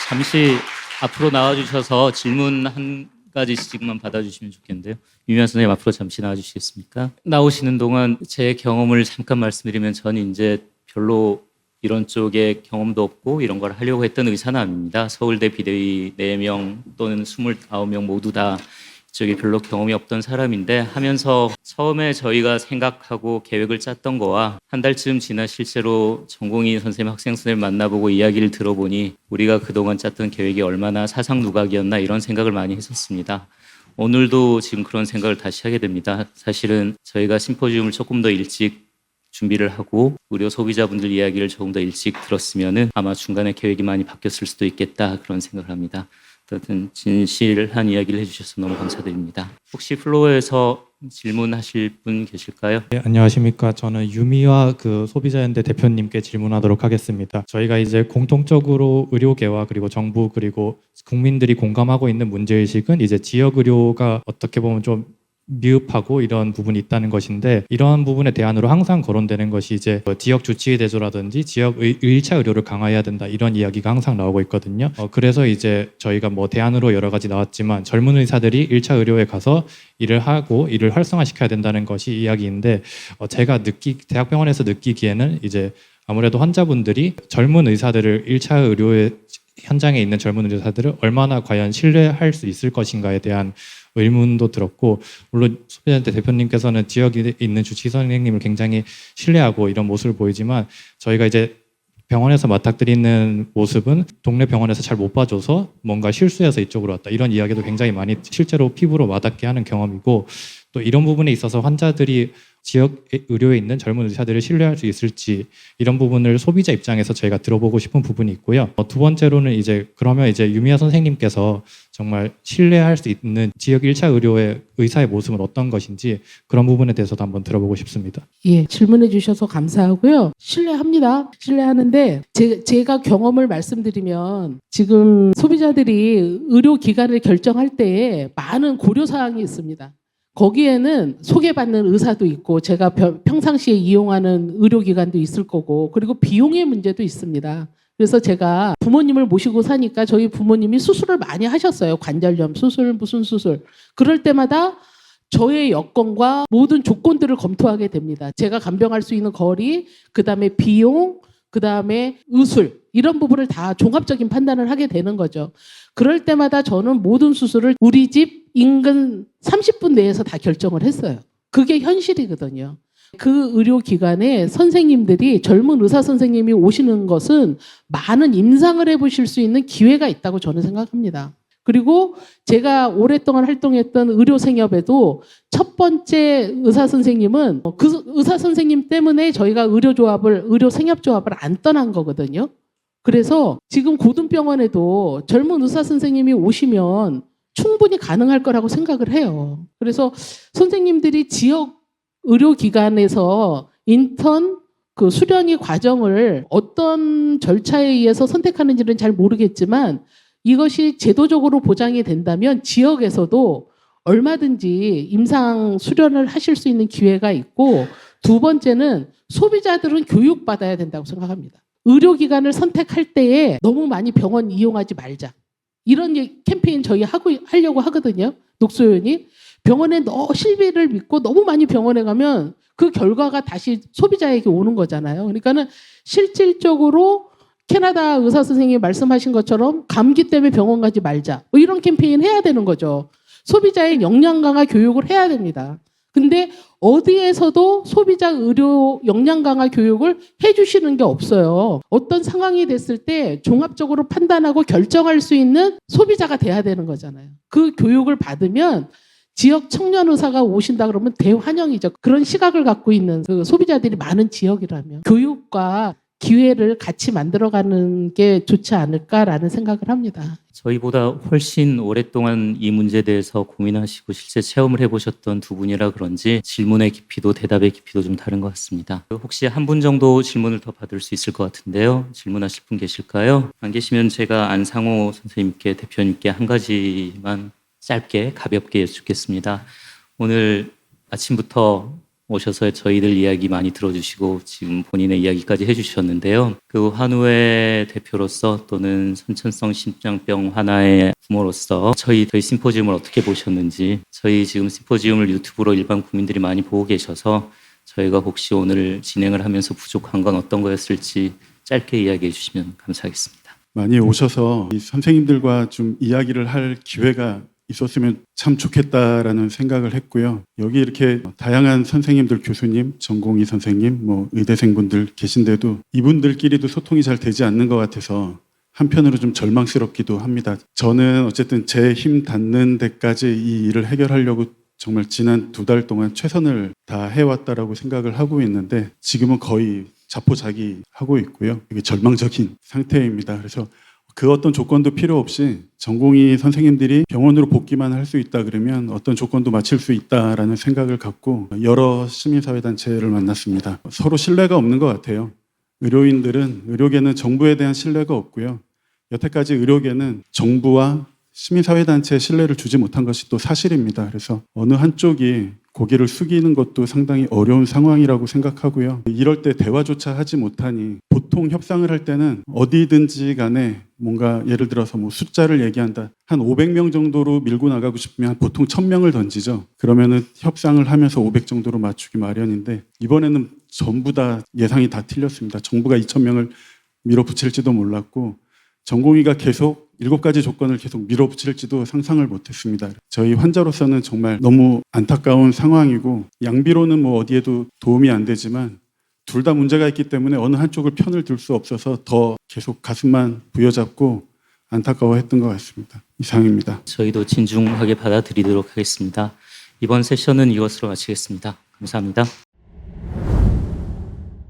잠시 앞으로 나와주셔서 질문 한 가지씩만 받아주시면 좋겠는데요. 유미아 선생님 앞으로 잠시 나와주시겠습니까? 나오시는 동안 제 경험을 잠깐 말씀드리면 저는 이제 별로 이런 쪽에 경험도 없고 이런 걸 하려고 했던 의사는 아닙니다. 서울대 비대위 4명 또는 29명 모두 다 이쪽에 별로 경험이 없던 사람인데 하면서 처음에 저희가 생각하고 계획을 짰던 거와 한 달쯤 지나 실제로 전공의 선생님, 학생 선생님 만나보고 이야기를 들어보니 우리가 그동안 짰던 계획이 얼마나 사상누각이었나 이런 생각을 많이 했었습니다. 오늘도 지금 그런 생각을 다시 하게 됩니다. 사실은 저희가 심포지움을 조금 더 일찍 준비를 하고 의료 소비자분들 이야기를 조금 더 일찍 들었으면은 아마 중간에 계획이 많이 바뀌었을 수도 있겠다 그런 생각을 합니다. 어쨌든 진실한 이야기를 해주셔서 너무 감사드립니다. 혹시 플로어에서 질문하실 분 계실까요? 네, 안녕하십니까. 저는 유미와 소비자연대 대표님께 질문하도록 하겠습니다. 저희가 이제 공통적으로 의료계와 그리고 정부 그리고 국민들이 공감하고 있는 문제의식은 이제 지역 의료가 어떻게 보면 좀 미흡하고 이런 부분이 있다는 것인데, 이러한 부분에 대안으로 항상 거론되는 것이 이제 지역 주치의 대조라든지 지역 1차 의료를 강화해야 된다 이런 이야기가 항상 나오고 있거든요. 그래서 이제 저희가 대안으로 여러 가지 나왔지만 젊은 의사들이 1차 의료에 가서 일을 하고 일을 활성화시켜야 된다는 것이 이야기인데, 제가 대학병원에서 느끼기에는 이제 아무래도 환자분들이 젊은 의사들을 1차 의료의 현장에 있는 젊은 의사들을 얼마나 과연 신뢰할 수 있을 것인가에 대한 의문도 들었고, 물론 소비자연대 대표님께서는 지역에 있는 주치의 선생님을 굉장히 신뢰하고 이런 모습을 보이지만, 저희가 이제 병원에서 맡아드리는 모습은 동네 병원에서 잘 못 봐줘서 뭔가 실수해서 이쪽으로 왔다 이런 이야기도 굉장히 많이 실제로 피부로 와닿게 하는 경험이고, 또 이런 부분에 있어서 환자들이 지역 의료에 있는 젊은 의사들을 신뢰할 수 있을지 이런 부분을 소비자 입장에서 저희가 들어보고 싶은 부분이 있고요. 두 번째로는 그러면 유미아 선생님께서 정말 신뢰할 수 있는 지역 1차 의료의 의사의 모습은 어떤 것인지 그런 부분에 대해서도 한번 들어보고 싶습니다. 예, 질문해 주셔서 감사하고요. 신뢰합니다. 신뢰하는데 제가 경험을 말씀드리면 지금 소비자들이 의료기관을 결정할 때에 많은 고려사항이 있습니다. 거기에는 소개받는 의사도 있고 제가 평상시에 이용하는 의료기관도 있을 거고, 그리고 비용의 문제도 있습니다. 그래서 제가 부모님을 모시고 사니까 저희 부모님이 수술을 많이 하셨어요. 관절염 수술, 무슨 수술. 그럴 때마다 저의 여건과 모든 조건들을 검토하게 됩니다. 제가 간병할 수 있는 거리, 그다음에 비용, 그다음에 의술, 이런 부분을 다 종합적인 판단을 하게 되는 거죠. 그럴 때마다 저는 모든 수술을 우리 집 인근 30분 내에서 다 결정을 했어요. 그게 현실이거든요. 그 의료기관에 선생님들이, 젊은 의사 선생님이 오시는 것은 많은 임상을 해보실 수 있는 기회가 있다고 저는 생각합니다. 그리고 제가 오랫동안 활동했던 의료생협에도 첫 번째 의사 선생님은 그 의사 선생님 때문에 저희가 의료생협조합을 안 떠난 거거든요. 그래서 지금 고등병원에도 젊은 의사 선생님이 오시면 충분히 가능할 거라고 생각을 해요. 그래서 선생님들이 지역 의료기관에서 인턴 수련의 과정을 어떤 절차에 의해서 선택하는지는 잘 모르겠지만, 이것이 제도적으로 보장이 된다면 지역에서도 얼마든지 임상 수련을 하실 수 있는 기회가 있고, 두 번째는 소비자들은 교육받아야 된다고 생각합니다. 의료기관을 선택할 때에 너무 많이 병원 이용하지 말자, 이런 캠페인 저희 하려고 하거든요. 녹소연이 병원에 실비를 믿고 너무 많이 병원에 가면 그 결과가 다시 소비자에게 오는 거잖아요. 그러니까는 실질적으로 캐나다 의사 선생님이 말씀하신 것처럼 감기 때문에 병원 가지 말자, 이런 캠페인 해야 되는 거죠. 소비자의 역량 강화 교육을 해야 됩니다. 근데 어디에서도 소비자 의료 역량 강화 교육을 해주시는 게 없어요. 어떤 상황이 됐을 때 종합적으로 판단하고 결정할 수 있는 소비자가 돼야 되는 거잖아요. 그 교육을 받으면 지역 청년 의사가 오신다 그러면 대환영이죠. 그런 시각을 갖고 있는 소비자들이 많은 지역이라면 교육과 기회를 같이 만들어가는 게 좋지 않을까라는 생각을 합니다. 저희보다 훨씬 오랫동안 이 문제에 대해서 고민하시고 실제 체험을 해보셨던 두 분이라 그런지 질문의 깊이도 대답의 깊이도 좀 다른 것 같습니다. 혹시 한 분 정도 질문을 더 받을 수 있을 것 같은데요. 질문하실 분 계실까요? 안 계시면 제가 안상호 선생님께, 대표님께 한 가지만 짧게 가볍게 여쭙겠습니다. 오늘 아침부터 오셔서 저희들 이야기 많이 들어주시고 지금 본인의 이야기까지 해주셨는데요. 그 환우의 대표로서 또는 선천성 심장병 환아의 부모로서 저희 심포지움을 어떻게 보셨는지, 저희 지금 심포지움을 유튜브로 일반 국민들이 많이 보고 계셔서 저희가 혹시 오늘 진행을 하면서 부족한 건 어떤 거였을지 짧게 이야기해 주시면 감사하겠습니다. 많이 오셔서 이 선생님들과 좀 이야기를 할 기회가 있었으면 참 좋겠다라는 생각을 했고요. 여기 이렇게 다양한 선생님들, 교수님, 전공의 선생님, 의대생분들 계신데도 이분들끼리도 소통이 잘 되지 않는 것 같아서 한편으로 좀 절망스럽기도 합니다. 저는 어쨌든 제 힘 닿는 데까지 이 일을 해결하려고 정말 지난 2달 동안 최선을 다 해왔다라고 생각을 하고 있는데 지금은 거의 자포자기하고 있고요. 되게 절망적인 상태입니다. 그래서 그 어떤 조건도 필요 없이 전공의 선생님들이 병원으로 복귀만 할 수 있다 그러면 어떤 조건도 맞출 수 있다라는 생각을 갖고 여러 시민사회단체를 만났습니다. 서로 신뢰가 없는 것 같아요. 의료계는 정부에 대한 신뢰가 없고요. 여태까지 의료계는 정부와 시민사회단체에 신뢰를 주지 못한 것이 또 사실입니다. 그래서 어느 한쪽이 고개를 숙이는 것도 상당히 어려운 상황이라고 생각하고요. 이럴 때 대화조차 하지 못하니 보통 협상을 할 때는 어디든지 간에 뭔가 예를 들어서 숫자를 얘기한다. 한 500명 정도로 밀고 나가고 싶으면 보통 1000명을 던지죠. 그러면은 협상을 하면서 500 정도로 맞추기 마련인데 이번에는 전부 다 예상이 다 틀렸습니다. 정부가 2000명을 밀어붙일지도 몰랐고 전공의가 계속 7가지 조건을 계속 밀어붙일지도 상상을 못했습니다. 저희 환자로서는 정말 너무 안타까운 상황이고 양비로는 어디에도 도움이 안 되지만 둘 다 문제가 있기 때문에 어느 한쪽을 편을 들 수 없어서 더 계속 가슴만 부여잡고 안타까워했던 것 같습니다. 이상입니다. 저희도 진중하게 받아들이도록 하겠습니다. 이번 세션은 이것으로 마치겠습니다. 감사합니다.